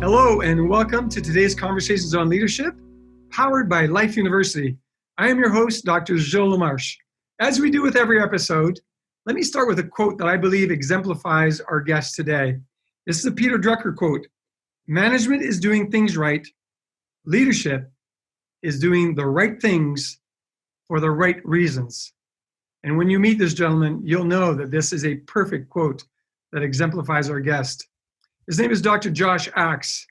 Hello and welcome to today's Conversations on Leadership, powered by Life University. I am your host, Dr. Gilles LaMarche. As we do with every episode, let me start with a quote that I believe exemplifies our guest today. This is a Peter Drucker quote. Management is doing things right. Leadership is doing the right things for the right reasons. And when you meet this gentleman, you'll know that this is a perfect quote that exemplifies our guest. His name is Dr. Josh Axe.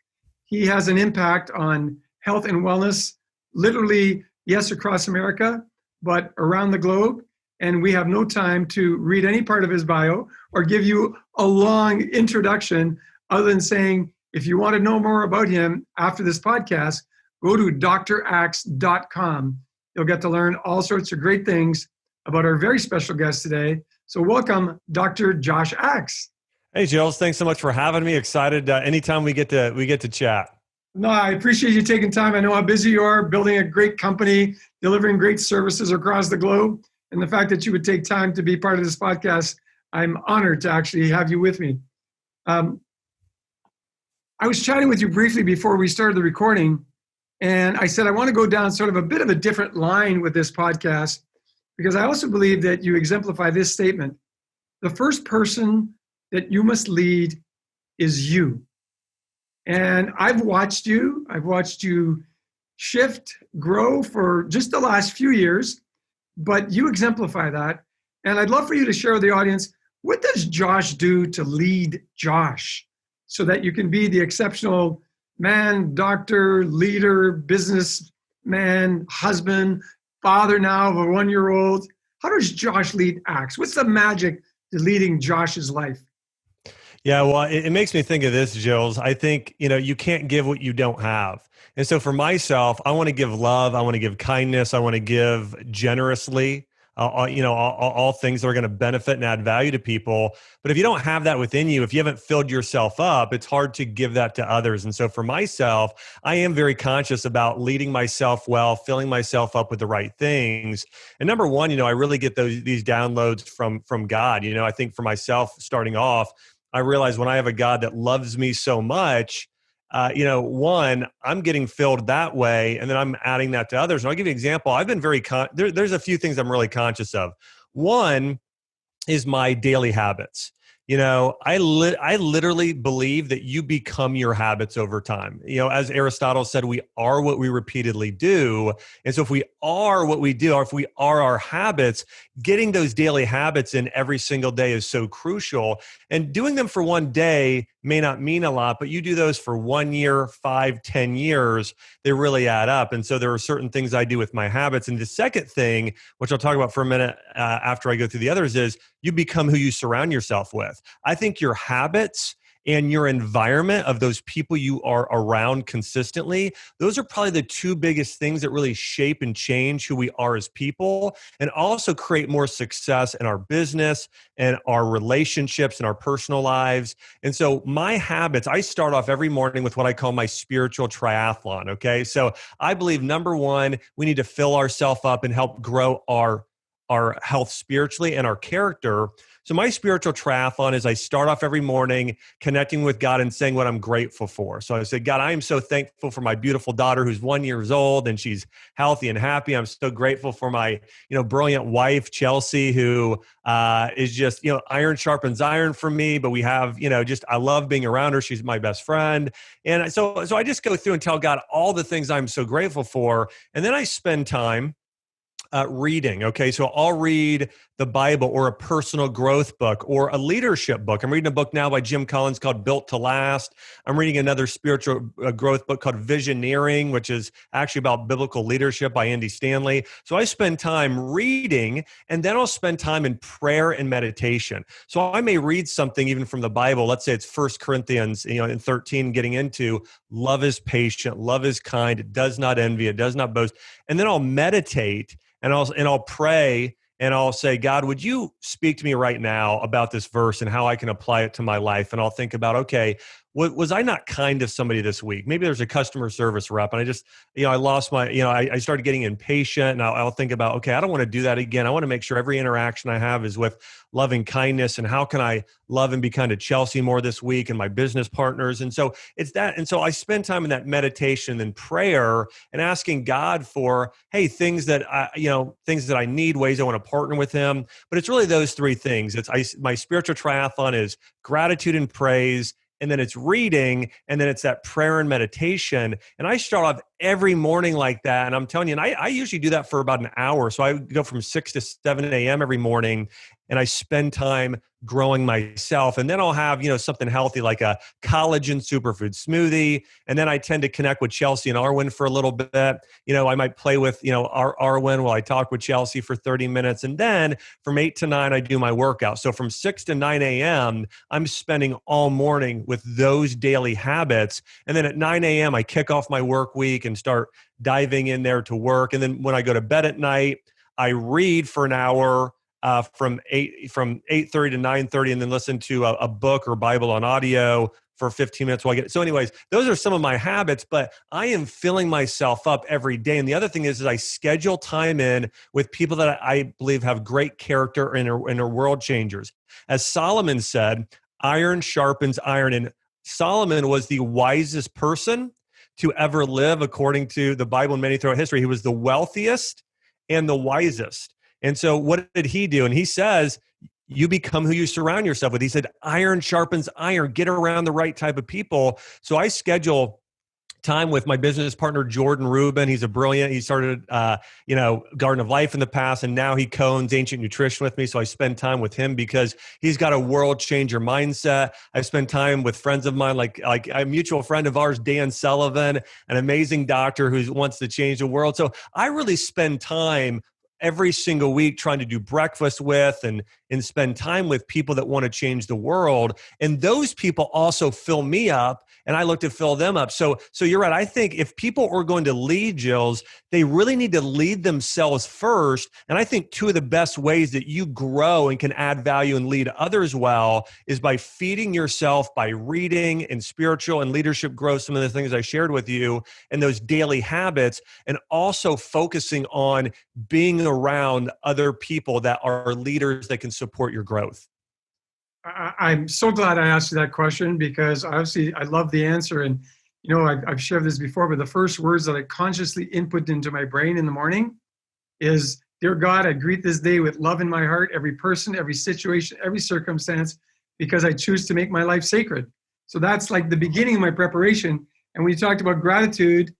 He has an impact on health and wellness, literally, yes, across America, but around the globe. And we have no time to read any part of his bio or give you a long introduction other than saying, if you want to know more about him after this podcast, go to draxe.com. You'll get to learn all sorts of great things about our very special guest today. So welcome, Dr. Josh Axe. Hey, Gilles, thanks so much for having me. Excited anytime we get to chat. No, I appreciate you taking time. I know how busy you are building a great company, delivering great services across the globe. And the fact that you would take time to be part of this podcast, I'm honored to actually have you with me. I was chatting with you briefly before we started the recording, and I said I want to go down sort of a bit of a different line with this podcast because I also believe that you exemplify this statement. The first person that you must lead is you. And I've watched you shift, grow for just the last few years, but you exemplify that. And I'd love for you to share with the audience, what does Josh do to lead Josh so that you can be the exceptional man, doctor, leader, businessman, husband, father now of a 1-year-old? How does Josh lead Axe? What's the magic to leading Josh's life? Yeah, well, it makes me think of this, Gilles. I think, you can't give what you don't have. And so for myself, I want to give love. I want to give kindness. I want to give generously, all things that are going to benefit and add value to people. But if you don't have that within you, if you haven't filled yourself up, it's hard to give that to others. And so for myself, I am very conscious about leading myself well, filling myself up with the right things. And number one, I really get these downloads from God. I think for myself, starting off, I realize when I have a God that loves me so much, one, I'm getting filled that way, and then I'm adding that to others. And I'll give you an example. I've been there's a few things I'm really conscious of. One is my daily habits. I literally believe that you become your habits over time. As Aristotle said, we are what we repeatedly do. And so if we are what we do, or if we are our habits, getting those daily habits in every single day is so crucial. And doing them for one day may not mean a lot, but you do those for 1 year, 5, 10 years, they really add up. And so there are certain things I do with my habits. And the second thing, which I'll talk about for a minute after I go through the others, is you become who you surround yourself with. I think your habits and your environment of those people you are around consistently, those are probably the two biggest things that really shape and change who we are as people, and also create more success in our business and our relationships and our personal lives. And so my habits, I start off every morning with what I call my spiritual triathlon, okay? So I believe, number one, we need to fill ourselves up and help grow our health spiritually and our character. So my spiritual triathlon is I start off every morning connecting with God and saying what I'm grateful for. So I say, God, I am so thankful for my beautiful daughter who's 1 year old and she's healthy and happy. I'm so grateful for my, brilliant wife, Chelsea, who is just, iron sharpens iron for me. But we have, I love being around her. She's my best friend. And so I just go through and tell God all the things I'm so grateful for. And then I spend time reading. Okay. So I'll read the Bible or a personal growth book or a leadership book. I'm reading a book now by Jim Collins called Built to Last. I'm reading another spiritual growth book called Visioneering, which is actually about biblical leadership by Andy Stanley. So I spend time reading, and then I'll spend time in prayer and meditation. So I may read something even from the Bible. Let's say it's 1 Corinthians, in 13, getting into love is patient, love is kind, it does not envy, it does not boast. And then I'll meditate and I'll pray and I'll say, God, would you speak to me right now about this verse and how I can apply it to my life? And I'll think about, okay, was I not kind to somebody this week? Maybe there's a customer service rep and I just, I lost my, I started getting impatient, and I'll think about, okay, I don't want to do that again. I want to make sure every interaction I have is with loving kindness, and how can I love and be kind to Chelsea more this week and my business partners. And so it's that. And so I spend time in that meditation and prayer and asking God for, hey, things that I need, ways I want to partner with him. But it's really those three things. My spiritual triathlon is gratitude and praise, and then it's reading, and then it's that prayer and meditation. And I start off every morning like that. And I'm telling you, and I usually do that for about an hour. So I go from 6 to 7 a.m. every morning, and I spend time growing myself. And then I'll have, something healthy like a collagen superfood smoothie. And then I tend to connect with Chelsea and Arwen for a little bit. I might play with, Arwen while I talk with Chelsea for 30 minutes. And then from 8 to 9, I do my workout. So from 6 to 9 a.m., I'm spending all morning with those daily habits. And then at 9 a.m., I kick off my work week and start diving in there to work. And then when I go to bed at night, I read for an hour from 8:30 to 9:30, and then listen to a book or Bible on audio for 15 minutes while I get it. So anyways, those are some of my habits, but I am filling myself up every day. And the other thing is I schedule time in with people that I believe have great character and are world changers. As Solomon said, iron sharpens iron. And Solomon was the wisest person to ever live according to the Bible and many throughout history. He was the wealthiest and the wisest. And so what did he do? And he says, you become who you surround yourself with. He said, iron sharpens iron. Get around the right type of people. So I schedule time with my business partner, Jordan Rubin. He's he started, Garden of Life in the past, and now he co-owns Ancient Nutrition with me. So I spend time with him because he's got a world changer mindset. I spend time with friends of mine, like a mutual friend of ours, Dan Sullivan, an amazing doctor who wants to change the world. So I really spend time every single week trying to do breakfast with and spend time with people that want to change the world. And those people also fill me up, and I look to fill them up. So you're right. I think if people are going to lead, Jills, they really need to lead themselves first. And I think two of the best ways that you grow and can add value and lead others well is by feeding yourself, by reading and spiritual and leadership growth, some of the things I shared with you, and those daily habits, and also focusing on being around other people that are leaders that can support your growth. I'm so glad I asked you that question, because obviously I love the answer. And, I've shared this before, but the first words that I consciously input into my brain in the morning is, dear God, I greet this day with love in my heart, every person, every situation, every circumstance, because I choose to make my life sacred. So that's like the beginning of my preparation. And when you talked about gratitude,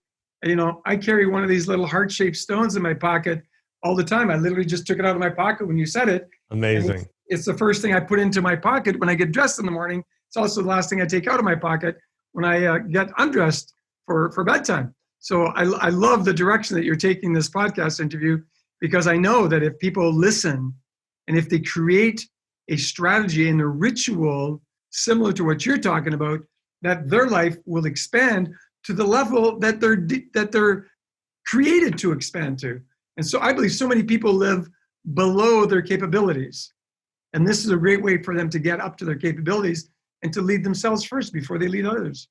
I carry one of these little heart-shaped stones in my pocket all the time. I literally just took it out of my pocket when you said it. Amazing. It's the first thing I put into my pocket when I get dressed in the morning. It's also the last thing I take out of my pocket when I get undressed for bedtime. So I love the direction that you're taking this podcast interview, because I know that if people listen and if they create a strategy and a ritual similar to what you're talking about, that their life will expand to the level that they're created to expand to. And so I believe so many people live below their capabilities. And this is a great way for them to get up to their capabilities and to lead themselves first before they lead others.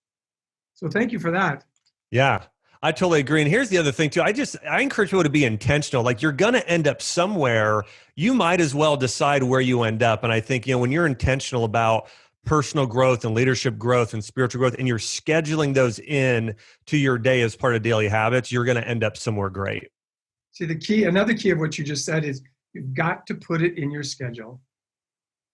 So thank you for that. Yeah, I totally agree. And here's the other thing too. I encourage people to be intentional. Like, you're going to end up somewhere. You might as well decide where you end up. And I think, when you're intentional about personal growth and leadership growth and spiritual growth, and you're scheduling those in to your day as part of daily habits, you're going to end up somewhere great. See, another key of what you just said is you've got to put it in your schedule.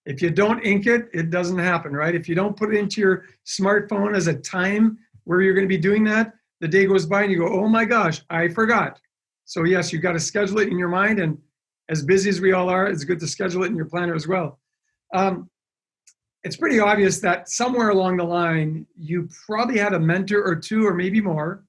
If you don't ink it, it doesn't happen, right? If you don't put it into your smartphone as a time where you're going to be doing that, the day goes by and you go, oh my gosh, I forgot. So yes, you've got to schedule it in your mind. And as busy as we all are, it's good to schedule it in your planner as well. It's pretty obvious that somewhere along the line, you probably had a mentor or two, or maybe more,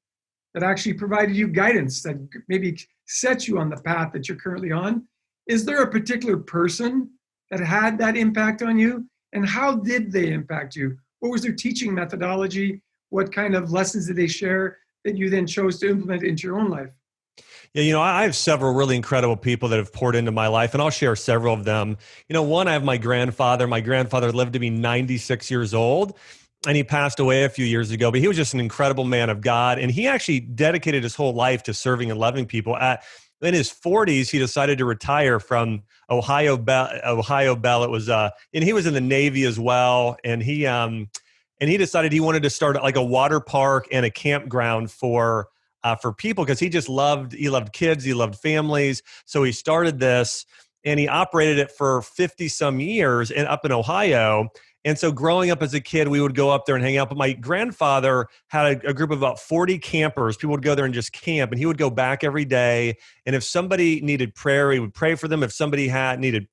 that actually provided you guidance, that maybe set you on the path that you're currently on. Is there a particular person that had that impact on you? And how did they impact you? What was their teaching methodology? What kind of lessons did they share that you then chose to implement into your own life? Yeah, I have several really incredible people that have poured into my life, and I'll share several of them. One, I have my grandfather. My grandfather lived to be 96 years old. and he passed away a few years ago, but he was just an incredible man of God. And he actually dedicated his whole life to serving and loving people. In his 40s, he decided to retire from Ohio Bell. It was, and he was in the Navy as well. And he decided he wanted to start like a water park and a campground for people, because he loved kids, he loved families. So he started this, and he operated it for 50 some years and up in Ohio. And so growing up as a kid, we would go up there and hang out. But my grandfather had a group of about 40 campers. People would go there and just camp, and he would go back every day. And if somebody needed prayer, he would pray for them. If somebody needed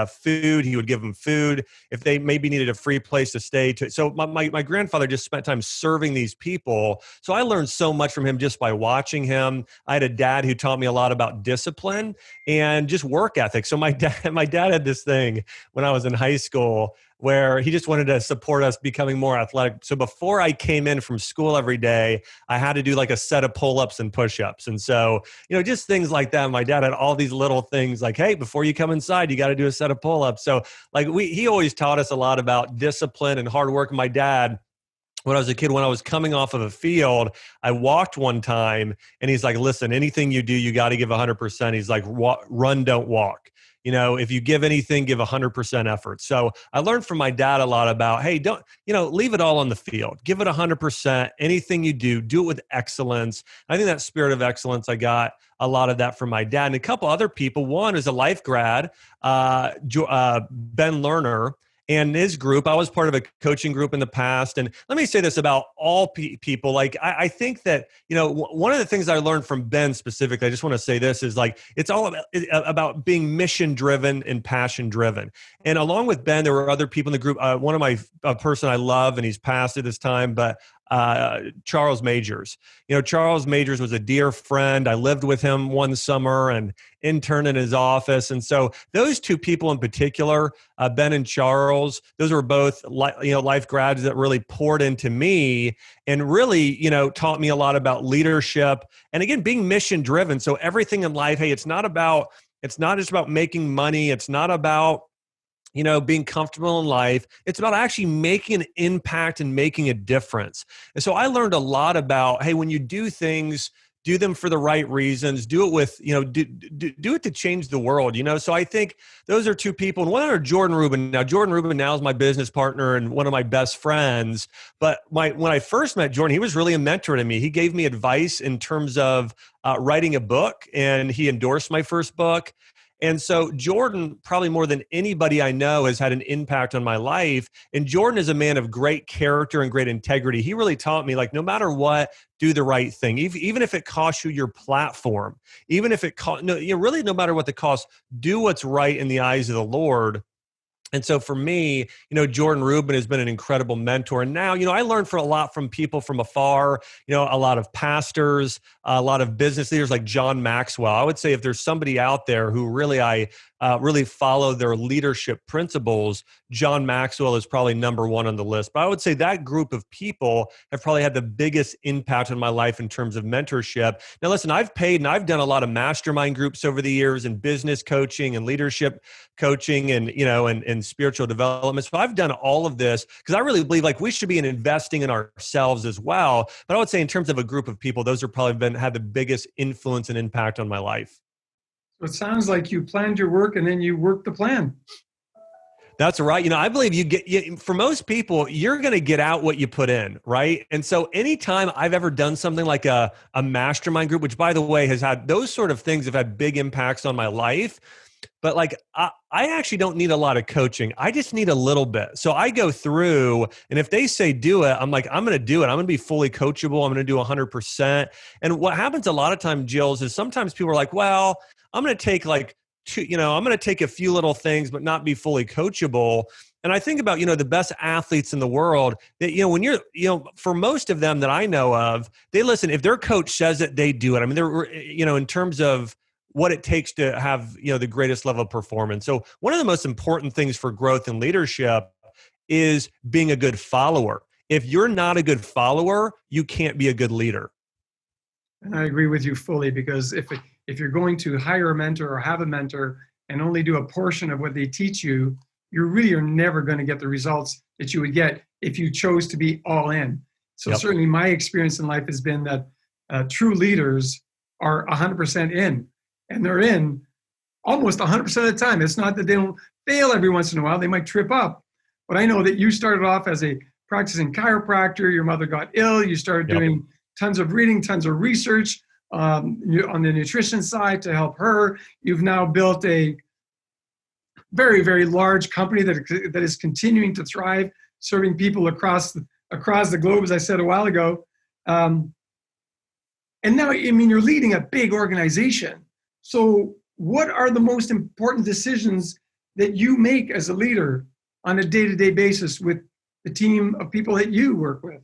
food, he would give them food. If they maybe needed a free place to stay. So my grandfather just spent time serving these people. So I learned so much from him just by watching him. I had a dad who taught me a lot about discipline and just work ethic. So my dad had this thing when I was in high school where he just wanted to support us becoming more athletic. So before I came in from school every day, I had to do like a set of pull-ups and push-ups. And so, just things like that. My dad had all these little things like, hey, before you come inside, you got to do a set of pull-ups. So like he always taught us a lot about discipline and hard work. My dad, when I was a kid, when I was coming off of a field, I walked one time and he's like, listen, anything you do, you got to give 100%. He's like, run, don't walk. If you give anything, give 100% effort. So I learned from my dad a lot about, hey, don't, leave it all on the field. Give it 100%. Anything you do it with excellence. I think that spirit of excellence, I got a lot of that from my dad and a couple other people. One is a life grad, Ben Lerner. And his group, I was part of a coaching group in the past. And let me say this about all people. Like, I think that, one of the things I learned from Ben specifically, I just want to say this, is like, it's all about being mission driven and passion driven. And along with Ben, there were other people in the group. One of a person I love, and he's passed at this time, but Charles Majors. Charles Majors was a dear friend. I lived with him one summer and interned in his office. And so those two people in particular, Ben and Charles, those were both life grads that really poured into me and really, taught me a lot about leadership. And again, being mission driven. So everything in life, hey, it's not just about making money. It's not about being comfortable in life. It's about actually making an impact and making a difference. And so I learned a lot about, hey, when you do things, do them for the right reasons. Do it with, do it to change the world, So I think those are two people. And one are Jordan Rubin. Now, Jordan Rubin now is my business partner and one of my best friends. But when I first met Jordan, he was really a mentor to me. He gave me advice in terms of writing a book, and he endorsed my first book. And so Jordan, probably more than anybody I know, has had an impact on my life. And Jordan is a man of great character and great integrity. He really taught me, like, no matter what, do the right thing. Even if it costs you your platform, even if it really, no matter what the cost, do what's right in the eyes of the Lord. And so for me, Jordan Rubin has been an incredible mentor. And now, I learned a lot from people from afar, a lot of pastors, a lot of business leaders like John Maxwell. I would say if there's somebody out there who really I really follow their leadership principles, John Maxwell is probably number one on the list. But I would say that group of people have probably had the biggest impact on my life in terms of mentorship. Now, listen, I've paid and I've done a lot of mastermind groups over the years in business coaching and leadership coaching and, and spiritual development. So I've done all of this because I really believe like we should be investing in ourselves as well. But I would say in terms of a group of people, those are probably had the biggest influence and impact on my life. So it sounds like you planned your work and then you worked the plan. That's right. I believe for most people, you're going to get out what you put in, right? And so anytime I've ever done something like a mastermind group, which by the way, has had those sort of things have had big impacts on my life. But like, I actually don't need a lot of coaching. I just need a little bit. So I go through, and if they say do it, I'm like, I'm going to do it. I'm going to be fully coachable. I'm going to do 100%. And what happens a lot of times, Jills, is sometimes people are like, well, I'm going to take like I'm going to take a few little things, but not be fully coachable. And I think about, the best athletes in the world that, when you're, for most of them that I know of, they listen, if their coach says it, they do it. I mean, they're, in terms of what it takes to have, the greatest level of performance. So one of the most important things for growth and leadership is being a good follower. If you're not a good follower, you can't be a good leader. And I agree with you fully, because if you're going to hire a mentor or have a mentor and only do a portion of what they teach you, you really are never going to get the results that you would get if you chose to be all in. So certainly my experience in life has been that true leaders are 100% in, and they're in almost 100% of the time. It's not that they don't fail every once in a while. They might trip up. But I know that you started off as a practicing chiropractor. Your mother got ill. You started doing tons of reading, tons of research on the nutrition side to help her. You've now built a very, very large company that is continuing to thrive, serving people across the globe, as I said a while ago. And now, I mean, you're leading a big organization. So what are the most important decisions that you make as a leader on a day-to-day basis with the team of people that you work with?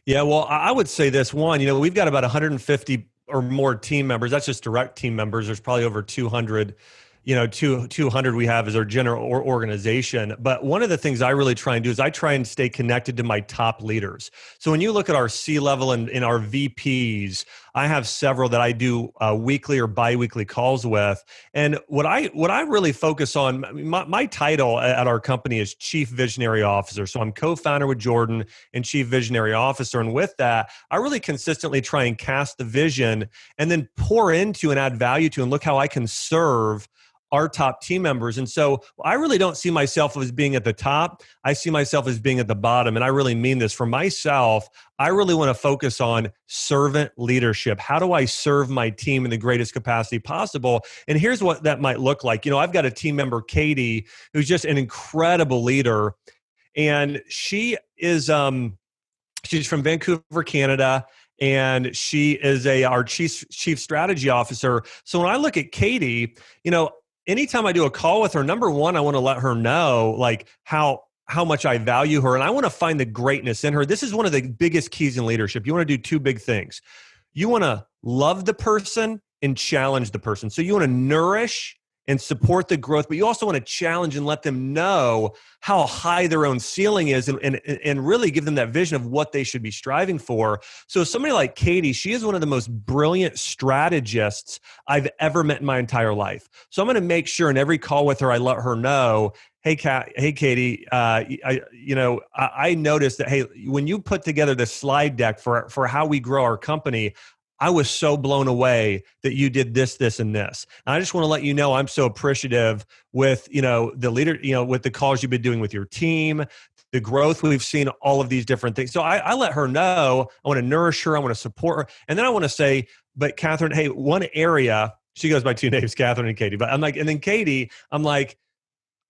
Yeah, well, I would say this. One, we've got about 150 or more team members. That's just direct team members. There's probably over 200, 200 we have as our general organization. But one of the things I really try and do is I try and stay connected to my top leaders. So when you look at our C-level and our VPs, I have several that I do weekly or biweekly calls with. And what I really focus on, my title at our company is Chief Visionary Officer. So I'm co-founder with Jordan and Chief Visionary Officer. And with that, I really consistently try and cast the vision and then pour into and add value to and look how I can serve our top team members. And so I really don't see myself as being at the top. I see myself as being at the bottom. And I really mean this for myself. I really want to focus on servant leadership. How do I serve my team in the greatest capacity possible? And here's what that might look like. I've got a team member, Katie, who's just an incredible leader. And she is, she's from Vancouver, Canada. And she is our chief strategy officer. So when I look at Katie, anytime I do a call with her, number one, I want to let her know like how much I value her. And I want to find the greatness in her. This is one of the biggest keys in leadership. You want to do two big things. You want to love the person and challenge the person. So you want to nourish and support the growth, but you also want to challenge and let them know how high their own ceiling is and really give them that vision of what they should be striving for. So somebody like Katie, she is one of the most brilliant strategists I've ever met in my entire life. So I'm going to make sure in every call with her, I let her know, hey, Katie, I noticed that, hey, when you put together the slide deck for how we grow our company, I was so blown away that you did this, this, and this. And I just want to let you know I'm so appreciative with, the leader, with the calls you've been doing with your team, the growth we've seen, all of these different things. So I let her know, I want to nourish her, I want to support her. And then I want to say, but Catherine, hey, one area, she goes by two names, Catherine and Katie, but I'm like, and then Katie, I'm like,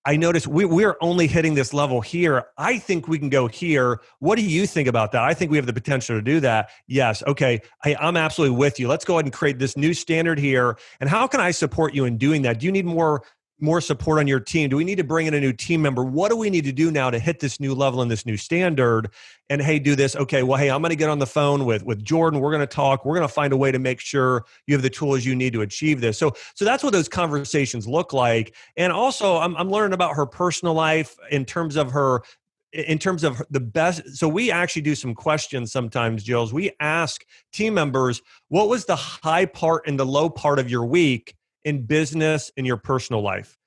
I noticed we're only hitting this level here. I think we can go here. What do you think about that? I think we have the potential to do that. Yes. Okay. Hey, I'm absolutely with you. Let's go ahead and create this new standard here. And how can I support you in doing that? Do you need more support on your team? Do we need to bring in a new team member? What do we need to do now to hit this new level and this new standard? And hey, do this. Okay, well, hey, I'm going to get on the phone with Jordan. We're going to talk. We're going to find a way to make sure you have the tools you need to achieve this. So that's what those conversations look like. And also, I'm learning about her personal life in terms of the best. So we actually do some questions sometimes, Jills. We ask team members, what was the high part and the low part of your week in business, in your personal life?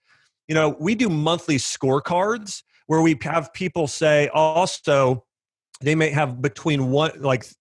We do monthly scorecards where we have people say also they may have between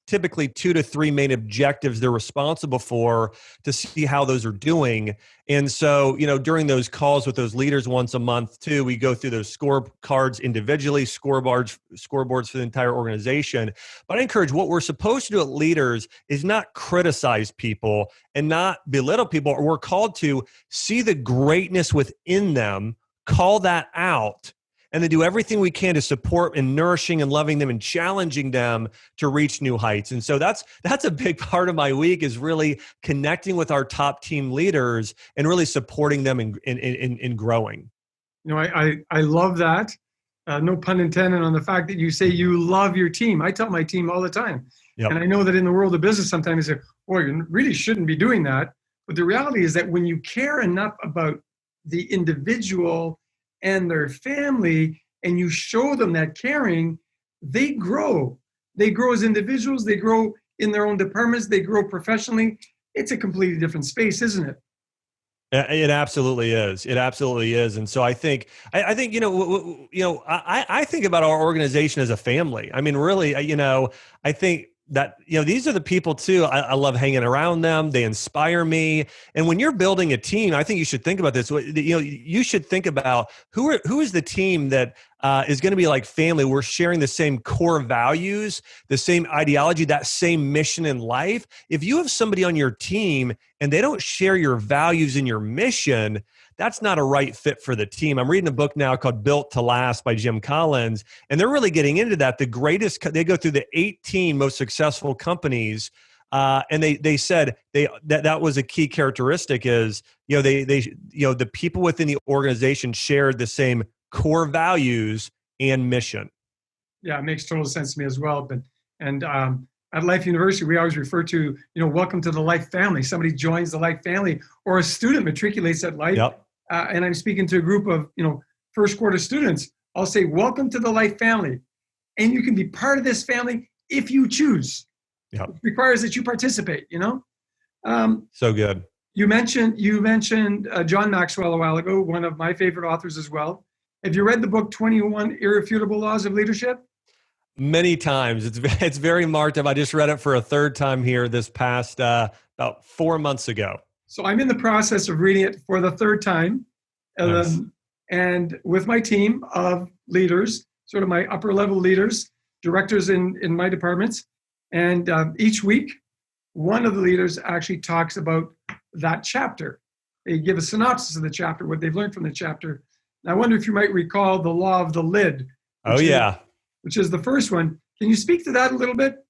typically 2 to 3 main objectives they're responsible for to see how those are doing. And so, during those calls with those leaders once a month too, we go through those scorecards individually, scoreboards for the entire organization. But I encourage what we're supposed to do at leaders is not criticize people and not belittle people. We're called to see the greatness within them, call that out, and then do everything we can to support and nourishing and loving them and challenging them to reach new heights. And so that's a big part of my week, is really connecting with our top team leaders and really supporting them in growing. I love that. No pun intended on the fact that you say you love your team. I tell my team all the time. Yep. And I know that in the world of business, sometimes they say, boy, you really shouldn't be doing that. But the reality is that when you care enough about the individual and their family, and you show them that caring, they grow. They grow as individuals, they grow in their own departments, they grow professionally. It's a completely different space, isn't it? It absolutely is. It absolutely is. And so I think, I think about our organization as a family. I mean, really, I think that, these are the people too. I love hanging around them. They inspire me. And when you're building a team, I think you should think about this. You should think about who is the team that is going to be like family. We're sharing the same core values, the same ideology, that same mission in life. If you have somebody on your team and they don't share your values and your mission, that's not a right fit for the team. I'm reading a book now called Built to Last by Jim Collins, and they're really getting into that. They go through the 18 most successful companies, and they said that was a key characteristic is, the people within the organization shared the same core values and mission. Yeah, it makes total sense to me as well. At Life University, we always refer to, welcome to the Life family. Somebody joins the Life family, or a student matriculates at Life. Yep. And I'm speaking to a group of, first quarter students. I'll say, welcome to the Life family. And you can be part of this family if you choose. Yep. It requires that you participate, So good. You mentioned John Maxwell a while ago, one of my favorite authors as well. Have you read the book 21 Irrefutable Laws of Leadership? Many times. It's very marked up. I just read it for a third time here this past about 4 months ago. So I'm in the process of reading it for the third time. Nice. And with my team of leaders, sort of my upper level leaders, directors in my departments. And each week, one of the leaders actually talks about that chapter. They give a synopsis of the chapter, what they've learned from the chapter. And I wonder if you might recall the law of the lid. Which is the first one. Can you speak to that a little bit?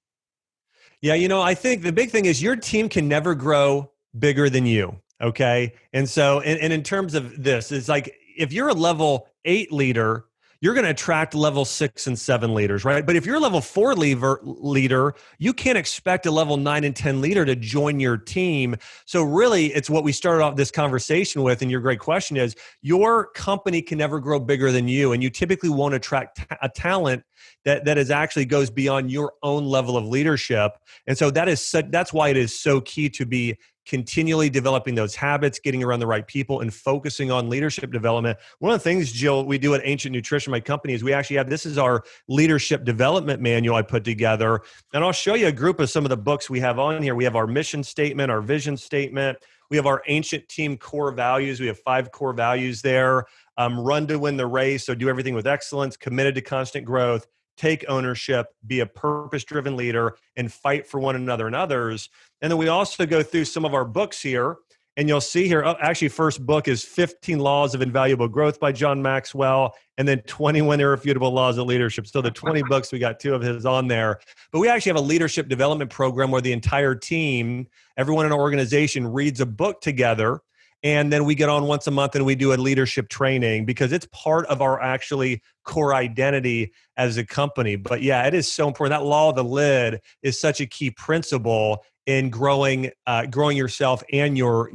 Yeah, I think the big thing is your team can never grow bigger than you, okay? And so, and in terms of this, it's like if you're a level 8 leader, you're going to attract level 6 and 7 leaders, right? But if you're a level 4 leader, you can't expect a level 9 and 10 leader to join your team. So really, it's what we started off this conversation with, and your great question is, your company can never grow bigger than you, and you typically won't attract a talent that is actually goes beyond your own level of leadership. And so that's why it is so key to be continually developing those habits, getting around the right people, and focusing on leadership development. One of the things, Jill, we do at Ancient Nutrition, my company, is we actually have, this is our leadership development manual I put together. And I'll show you a group of some of the books we have on here. We have our mission statement, our vision statement. We have our Ancient Team core values. We have 5 core values there. Run to win the race. So do everything with excellence, committed to constant growth, take ownership, be a purpose-driven leader, and fight for one another and others. And then we also go through some of our books here, and you'll see here, actually, first book is 15 Laws of Invaluable Growth by John Maxwell, and then 21 Irrefutable Laws of Leadership. So the 20 books, we got 2 of his on there. But we actually have a leadership development program where the entire team, everyone in our organization, reads a book together. And then we get on once a month and we do a leadership training because it's part of our actually core identity as a company. But yeah, it is so important. That law of the lid is such a key principle in growing yourself and your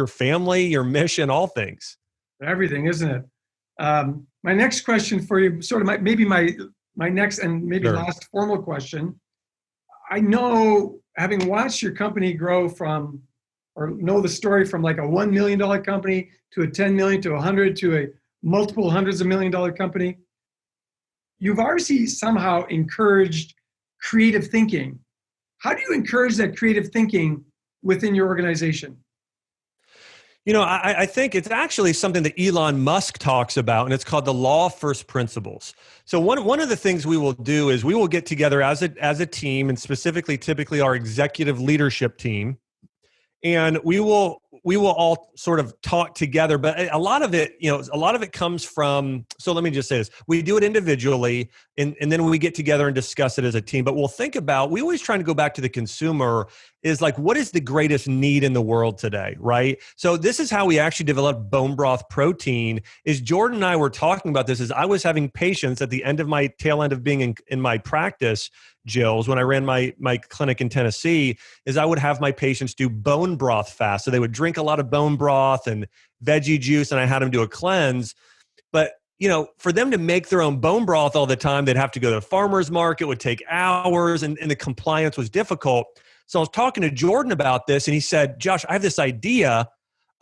family, your mission, all things. Everything, isn't it? My next question for you, sort of my next and maybe Sure. last formal question. I know, having watched your company grow from, or know the story from like a $1 million company to a 10 million to 100 to a multiple hundreds of $1 million company, you've obviously somehow encouraged creative thinking. How do you encourage that creative thinking within your organization? I think it's actually something that Elon Musk talks about, and it's called the law of first principles. So one of the things we will do is we will get together as a team, and specifically, typically our executive leadership team, and we will all sort of talk together. But a lot of it comes from, so let me just say this. We do it individually, and then we get together and discuss it as a team. But we always try to go back to the consumer, is like, what is the greatest need in the world today, right? So this is how we actually developed bone broth protein. Is Jordan and I were talking about this, is I was having patients at the end of my tail end of being in my practice, Jill's, when I ran my clinic in Tennessee, is I would have my patients do bone broth fast. So they would drink a lot of bone broth and veggie juice, and I had them do a cleanse. But for them to make their own bone broth all the time, they'd have to go to the farmer's market, it would take hours, and the compliance was difficult. So I was talking to Jordan about this, and he said, Josh, I have this idea.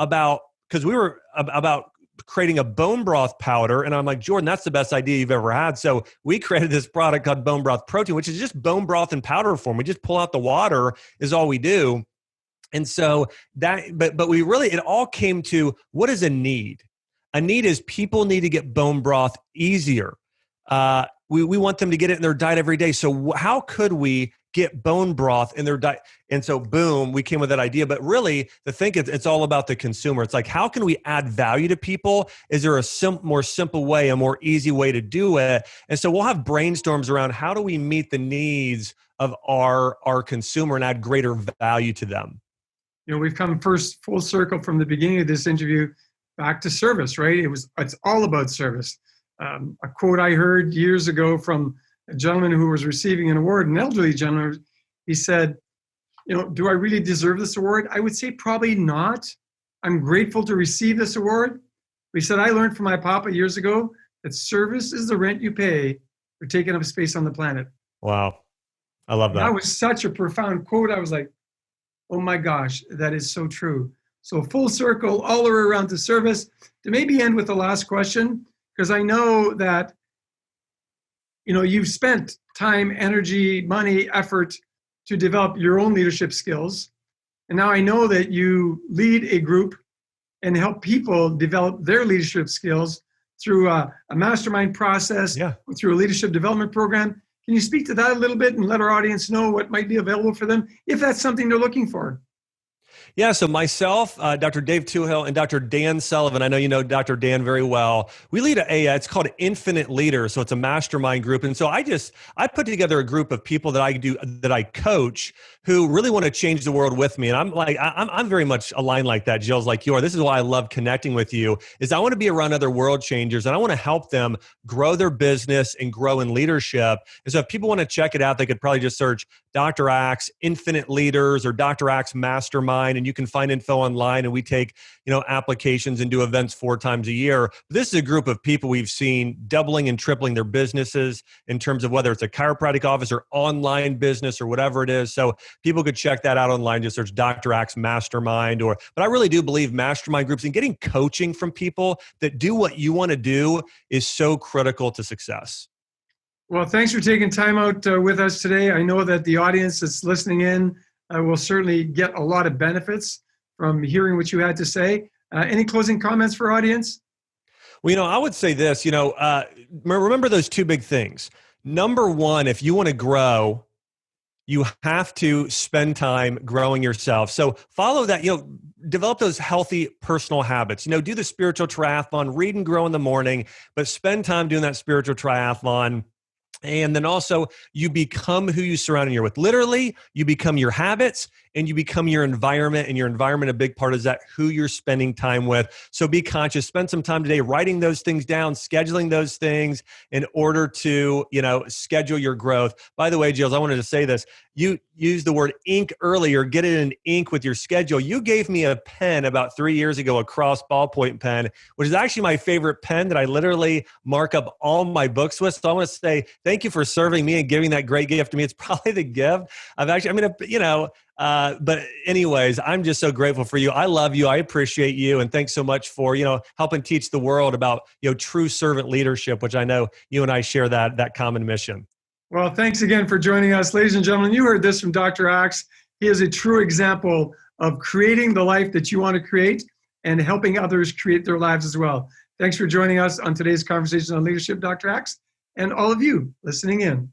because we were about creating a bone broth powder. And I'm like, Jordan, that's the best idea you've ever had. So we created this product called bone broth protein, which is just bone broth in powder form. We just pull out the water is all we do. And so but we really, it all came to, what is a need? A need is people need to get bone broth easier. We want them to get it in their diet every day. So how could we get bone broth in their diet? And so boom, we came with that idea. But really, it's all about the consumer. It's like, how can we add value to people? Is there a more simple way, a more easy way to do it? And so we'll have brainstorms around how do we meet the needs of our consumer and add greater value to them. We've come first full circle from the beginning of this interview back to service, right? It's all about service. A quote I heard years ago from a gentleman who was receiving an award, an elderly gentleman. He said, do I really deserve this award? I would say probably not. I'm grateful to receive this award. He said, I learned from my papa years ago that service is the rent you pay for taking up space on the planet. Wow. I love that. That was such a profound quote. I was like, oh my gosh, that is so true. So full circle, all the way around to service. To maybe end with the last question, because I know that you've spent time, energy, money, effort to develop your own leadership skills. And now I know that you lead a group and help people develop their leadership skills through a mastermind process, through a leadership development program. Can you speak to that a little bit and let our audience know what might be available for them if that's something they're looking for? Yeah, so myself, Dr. Dave Toohill, and Dr. Dan Sullivan, I know you know Dr. Dan very well. We lead it's called Infinite Leaders, so it's a mastermind group. And so I put together a group of people that I coach who really want to change the world with me. And I'm very much aligned like that, Jill's like you are. This is why I love connecting with you, is I want to be around other world changers, and I want to help them grow their business and grow in leadership. And so if people want to check it out, they could probably just search Dr. Axe Infinite Leaders or Dr. Axe Mastermind, and you can find info online. And we take applications and do events 4 times a year. This is a group of people we've seen doubling and tripling their businesses in terms of whether it's a chiropractic office or online business or whatever it is. So people could check that out online. Just search Dr. Axe Mastermind. But I really do believe mastermind groups and getting coaching from people that do what you want to do is so critical to success. Well, thanks for taking time out with us today. I know that the audience that's listening in will certainly get a lot of benefits from hearing what you had to say. Any closing comments for our audience? Well, I would say this, remember those 2 big things. Number 1, if you want to grow, you have to spend time growing yourself. So follow that, develop those healthy personal habits. Do the spiritual triathlon, read and grow in the morning, but spend time doing that spiritual triathlon. And then also you become who you surround yourself with. Literally, you become your habits and you become your environment, and your environment, a big part is that who you're spending time with. So be conscious, spend some time today writing those things down, scheduling those things in order to, schedule your growth. By the way, Jills, I wanted to say this. You used the word ink earlier, get it in ink with your schedule. You gave me a pen about 3 years ago, a cross ballpoint pen, which is actually my favorite pen that I literally mark up all my books with. So I want to say thank you for serving me and giving that great gift to me. It's probably the gift but anyways, I'm just so grateful for you. I love you. I appreciate you. And thanks so much for, helping teach the world about, true servant leadership, which I know you and I share that common mission. Well, thanks again for joining us. Ladies and gentlemen, you heard this from Dr. Axe. He is a true example of creating the life that you want to create and helping others create their lives as well. Thanks for joining us on today's conversation on leadership, Dr. Axe, and all of you listening in.